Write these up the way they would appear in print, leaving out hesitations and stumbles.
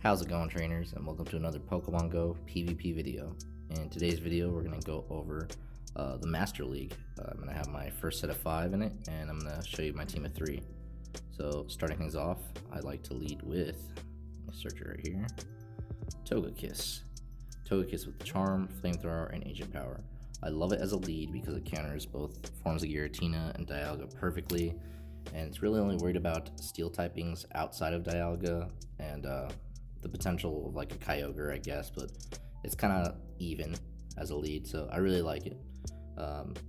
How's it going, trainers, and welcome to another Pokemon Go PvP video. In today's video we're going to go over the Master League. I'm going to have my first set of 5 in it, and I'm going to show you my team of 3. So starting things off, I like to lead with, let me search it right here, Togekiss. Togekiss with Charm, Flamethrower, and Ancient Power. I love it as a lead because it counters both forms of Giratina and Dialga perfectly, and it's really only worried about steel typings outside of Dialga and the potential of like a Kyogre, I guess, but it's kind of even as a lead, so I really like it.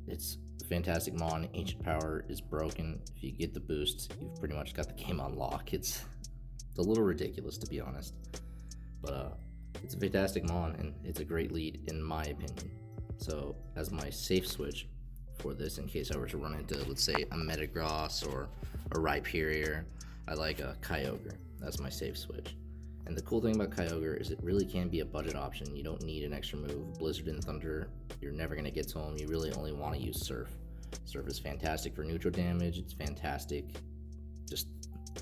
It's a fantastic mon. Ancient Power is broken. If you get the boost, you've pretty much got the game on lock. It's a little ridiculous, to be honest, but it's a fantastic mon, and it's a great lead in my opinion. So as my safe switch for this, in case I were to run into, let's say, a Metagross or a Rhyperior, I like a Kyogre. That's my safe switch. And the cool thing about Kyogre is it really can be a budget option. You don't need an extra move. Blizzard and Thunder, you're never going to get to them. You really only want to use Surf. Surf is fantastic for neutral damage. It's fantastic just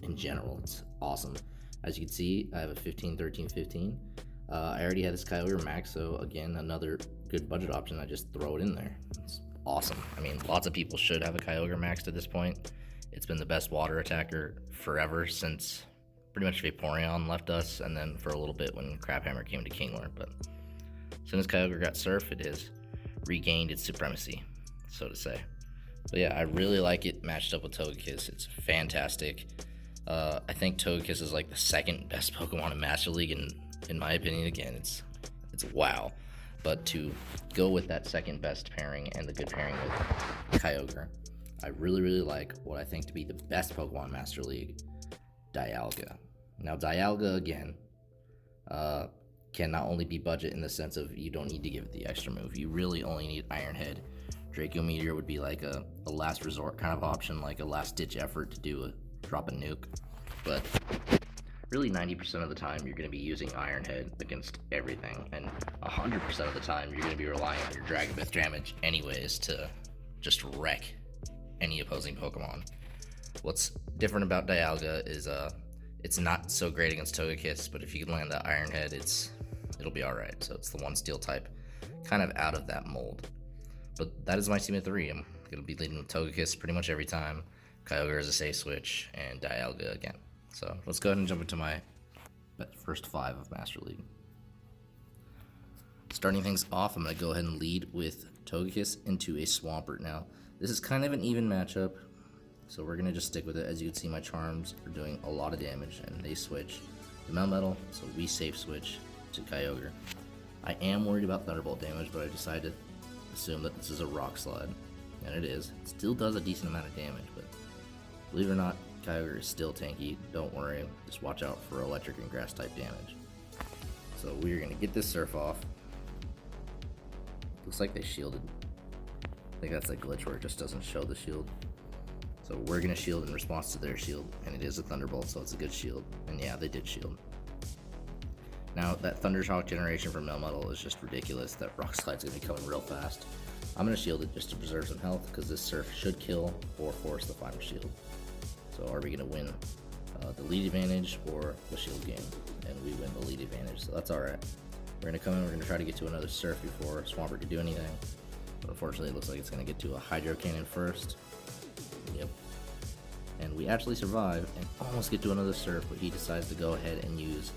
in general. It's awesome. As you can see, I have a 15, 13, 15. I already had this Kyogre max, so again, another good budget option. I just throw it in there. It's awesome. I mean, lots of people should have a Kyogre maxed at this point. It's been the best water attacker forever since pretty much Vaporeon left us, and then for a little bit when Crabhammer came to Kingler. But as soon as Kyogre got Surf, it has regained its supremacy, so to say. But yeah, I really like it matched up with Togekiss. It's fantastic. I think Togekiss is like the second best Pokemon in Master League, and in my opinion, again, it's wow. But to go with that second best pairing and the good pairing with Kyogre, I really like what I think to be the best Pokemon in Master League, Dialga. Now Dialga, again, can not only be budget in the sense of you don't need to give it the extra move. You really only need Iron Head. Draco Meteor would be like a last resort kind of option, like a last ditch effort to do drop a nuke. But really 90% of the time you're going to be using Iron Head against everything, and 100% of the time you're going to be relying on your Dragon Breath damage anyways to just wreck any opposing Pokemon. What's different about Dialga is it's not so great against Togekiss, but if you can land that Iron Head, it'll be alright. So it's the one steel type, kind of out of that mold. But that is my team of 3. I'm going to be leading with Togekiss pretty much every time, Kyogre is a safe switch, and Dialga again. So let's go ahead and jump into my first 5 of Master League. Starting things off, I'm going to go ahead and lead with Togekiss into a Swampert. Now, this is kind of an even matchup, so we're going to just stick with it. As you can see, my Charms are doing a lot of damage, and they switch to Melmetal, so we safe switch to Kyogre. I am worried about Thunderbolt damage, but I decided to assume that this is a Rock Slide, and it is. It still does a decent amount of damage, but believe it or not, Kyogre is still tanky. Don't worry, just watch out for electric and grass type damage. So we're going to get this Surf off. Looks like they shielded. I think that's a glitch where it just doesn't show the shield. So we're going to shield in response to their shield, and it is a Thunderbolt, so it's a good shield. And yeah, they did shield. Now, that Thundershock generation from Melmetal is just ridiculous. That Rock Slide's going to be coming real fast. I'm going to shield it just to preserve some health, because this Surf should kill or force the final shield. So are we going to win the lead advantage or the shield game? And we win the lead advantage, so that's alright. We're going to come in, we're going to try to get to another Surf before Swampert can do anything. But unfortunately, it looks like it's going to get to a Hydro Cannon first. Yep. And we actually survive and almost get to another Surf, but he decides to go ahead and use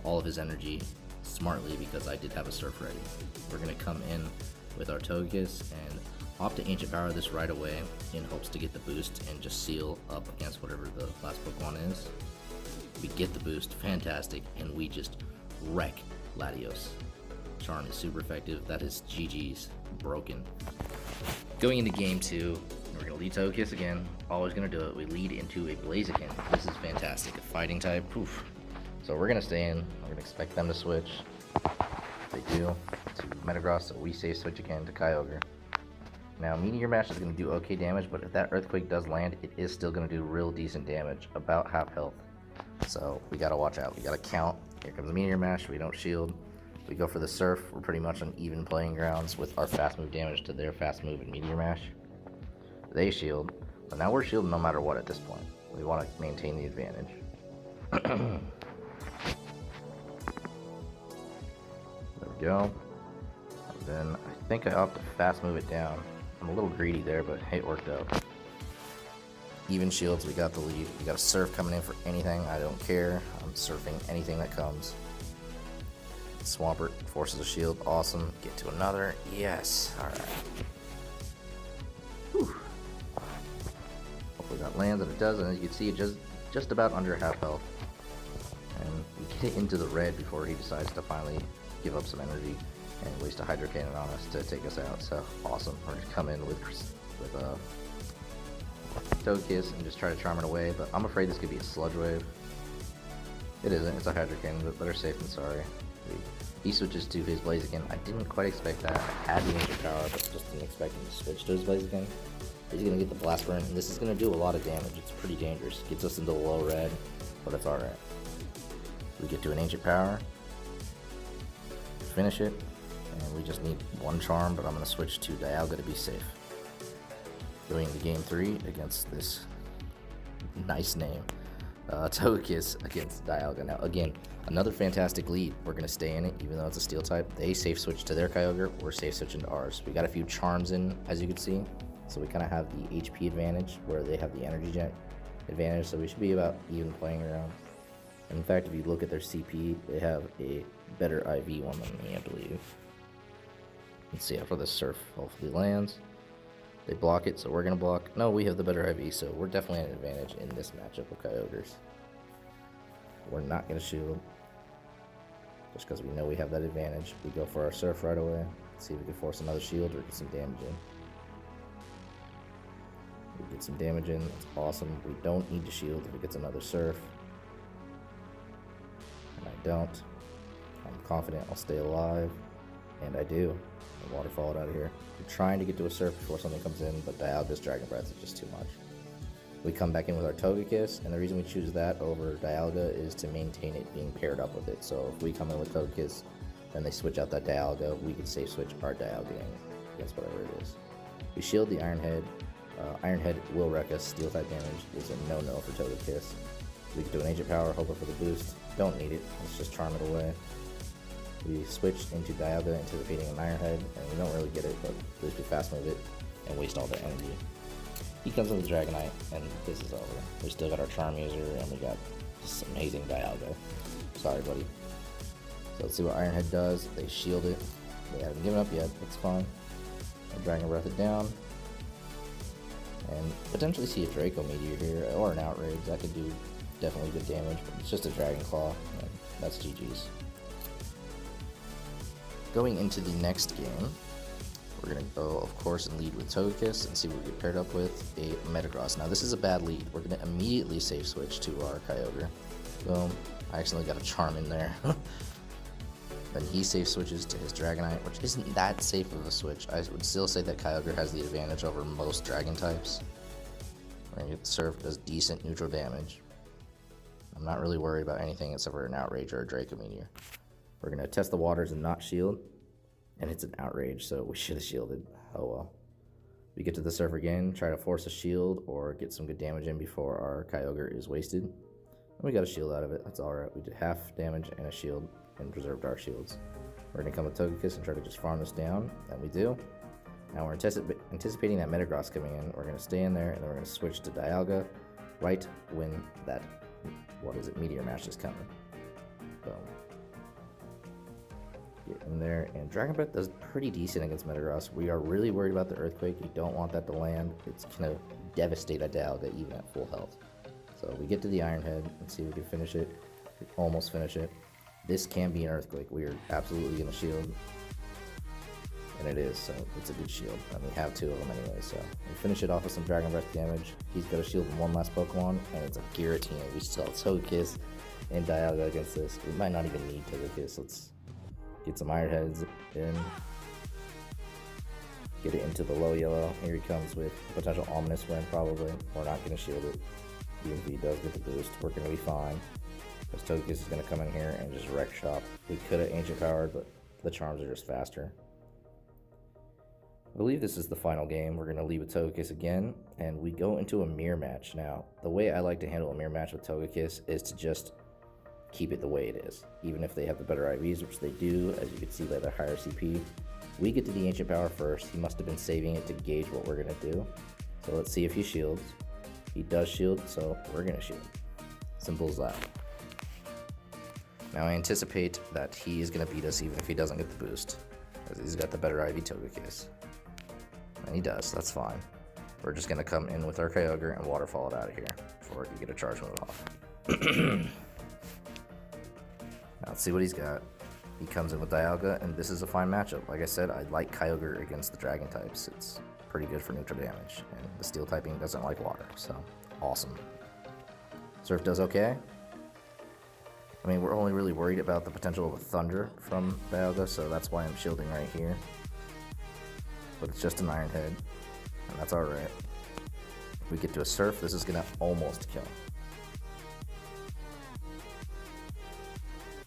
all of his energy smartly because I did have a Surf ready. We're going to come in with our Togekiss and opt to Ancient Power this right away in hopes to get the boost and just seal up against whatever the last Pokemon is. We get the boost, fantastic, and we just wreck Latios. Charm is super effective. That is GG's, broken. Going into game 2, we're going to lead Togekiss again. Always going to do it. We lead into a Blaziken. This is fantastic. A fighting type. Poof. So we're going to stay in. We're going to expect them to switch. They do. To Metagross, so we safe switch again to Kyogre. Now, Meteor Mash is going to do okay damage, but if that Earthquake does land, it is still going to do real decent damage, about half health. So we got to watch out. We got to count. Here comes Meteor Mash. We don't shield. We go for the Surf. We're pretty much on even playing grounds with our fast move damage to their fast move and Meteor Mash. They shield, but now we're shielding no matter what at this point. We want to maintain the advantage. we go. And then I think I opt to fast move it down. I'm a little greedy there, but hey, it worked out. Even shields, we got the lead. We got a surf coming in for anything. I don't care. I'm surfing anything that comes. Swampert forces a shield. Awesome. Get to another. Yes. Alright. Hopefully that lands, and it does, and as you can see, it just about under half health. And we get it into the red before he decides to finally give up some energy and waste a Hydro Cannon on us to take us out. So awesome. We're gonna come in with Togekiss and just try to charm it away, but I'm afraid this could be a Sludge Wave. It isn't. It's a Hydro Cannon, but better safe than sorry. He switches to his Blaziken. I didn't quite expect that. I had the Ancient Power, but just didn't expect him to switch to his Blaziken. He's going to get the Blast Burn, and this is going to do a lot of damage. It's pretty dangerous. Gets us into the low red, but it's alright. We get to an Ancient Power. Finish it, and we just need one Charm, but I'm going to switch to Dialga to be safe. Going to game 3 against this nice name. Togekiss against Dialga. Now again, another fantastic lead. We're going to stay in it even though it's a steel type. They safe switch to their Kyogre, we're safe switching to ours. We got a few charms in, as you can see, so we kind of have the HP advantage where they have the energy jet advantage, so we should be about even playing around. And in fact, if you look at their CP, they have a better IV one than me, I believe. Let's see, after this surf hopefully lands. They block it, so we're going to block. No, we have the better IV, so we're definitely at an advantage in this matchup of Kyogres. We're not going to shield, just because we know we have that advantage. We go for our surf right away. See if we can force another shield or get some damage in. We get some damage in, that's awesome. We don't need to shield if it gets another surf. And I don't. I'm confident I'll stay alive, and I do. I waterfall it out of here. I'm trying to get to a surf before something comes in, but Dialga's Dragon Breath is just too much. We come back in with our Togekiss, and the reason we choose that over Dialga is to maintain it being paired up with it. So if we come in with Togekiss, then they switch out that Dialga, we can safe switch our Dialga against whatever it is. We shield the Iron Head. Iron Head will wreck us. Steel type damage is a no-no for Togekiss. We can do an Ancient Power, hoping for the boost. Don't need it. Let's just charm it away. We switched into Dialga, anticipating an Iron Head, and we don't really get it, but at least we fast move it and waste all the energy. He comes in with Dragonite, and this is over. We still got our Charm User, and we got this amazing Dialga. Sorry, buddy. So let's see what Iron Head does. They shield it. They haven't given up yet. It's fine. I'll Dragon Breath it down. And potentially see a Draco Meteor here, or an Outrage. That could do definitely good damage, but it's just a Dragon Claw, and that's GG's. Going into the next game, we're going to go, of course, and lead with Togekiss and see what we get paired up with a Metagross. Now, this is a bad lead. We're going to immediately safe switch to our Kyogre. Boom. I accidentally got a Charm in there. Then he safe switches to his Dragonite, which isn't that safe of a switch. I would still say that Kyogre has the advantage over most Dragon types. We're going to get the Surf, does decent neutral damage. I'm not really worried about anything except for an Outrage or a Draco Meteor. We're going to test the waters and not shield, and it's an Outrage, so we should have shielded. Oh well. We get to the surf again, try to force a shield or get some good damage in before our Kyogre is wasted. And we got a shield out of it, that's alright. We did half damage and a shield and preserved our shields. We're going to come with Togekiss and try to just farm this down, and we do. Now we're anticipating that Metagross coming in. We're going to stay in there, and then we're going to switch to Dialga right when that, Meteor Mash is coming. Boom. Get in there, and Dragon Breath does pretty decent against Metagross. We are really worried about the Earthquake. We don't want that to land. It's going to devastate a Dialga even at full health. So we get to the Iron Head and see if we can finish it. We almost finish it. This can be an Earthquake. We are absolutely going to shield, and it is, so it's a good shield. And we have two of them anyway, so we finish it off with some Dragon Breath damage. He's got a shield from one last Pokemon, and it's a Giratina. We still have Togekiss and Dialga against this. We might not even need Togekiss. Let's get some Iron Heads in. Get it into the low yellow. Here he comes with potential Ominous Wind, probably. We're not going to shield it. Even if he does get the boost, we're going to be fine. Because Togekiss is going to come in here and just wreck shop. We could have Ancient Powered, but the charms are just faster. I believe this is the final game. We're going to leave with Togekiss again, and we go into a mirror match. Now, the way I like to handle a mirror match with Togekiss is to just keep it the way it is. Even if they have the better IVs, which they do, as you can see by their higher CP. We get to the Ancient Power first. He must have been saving it to gauge what we're going to do. So let's see if he shields. He does shield, so we're going to shield. Simple as that. Now I anticipate that he is going to beat us even if he doesn't get the boost, because he's got the better IV Togekiss. And he does, that's fine. We're just going to come in with our Kyogre and waterfall it out of here before he can get a charge move off. Now let's see what he's got. He comes in with Dialga, and this is a fine matchup. Like I said, I like Kyogre against the Dragon types. It's pretty good for neutral damage, and the Steel typing doesn't like water, so awesome. Surf does okay. I mean, we're only really worried about the potential of a Thunder from Dialga, so that's why I'm shielding right here. But it's just an Iron Head, and that's alright. If we get to a Surf, this is going to almost kill.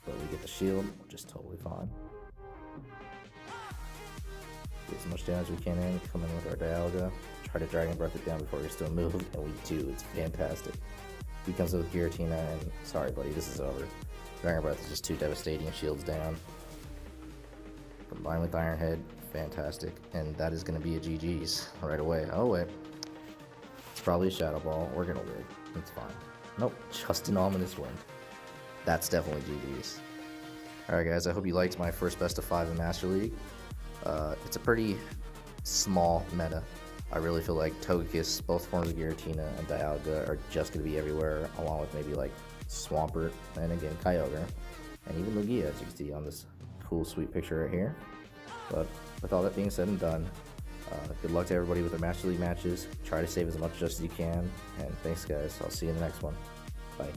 But we get the shield, which is totally fine. Get as much damage as we can in, come in with our Dialga, try to Dragon Breath it down before we still move, and we do. It's fantastic. He comes in with Giratina, and sorry buddy, this is over. Dragon Breath is just too devastating, shields down. Combined with Iron Head, fantastic. And that is going to be a GG's right away. Oh wait, it's probably a Shadow Ball. We're going to win. It's fine. Nope, just an Ominous Wind. That's definitely GG's. Alright guys, I hope you liked my first best of 5 in Master League. It's a pretty small meta. I really feel like Togekiss, both forms of Giratina and Dialga are just going to be everywhere, along with maybe like Swampert and again Kyogre, and even Lugia, as you can see on this cool sweet picture right here. But with all that being said and done, good luck to everybody with their Master League matches. Try to save as much just as you can, and thanks guys. I'll see you in the next one. Bye.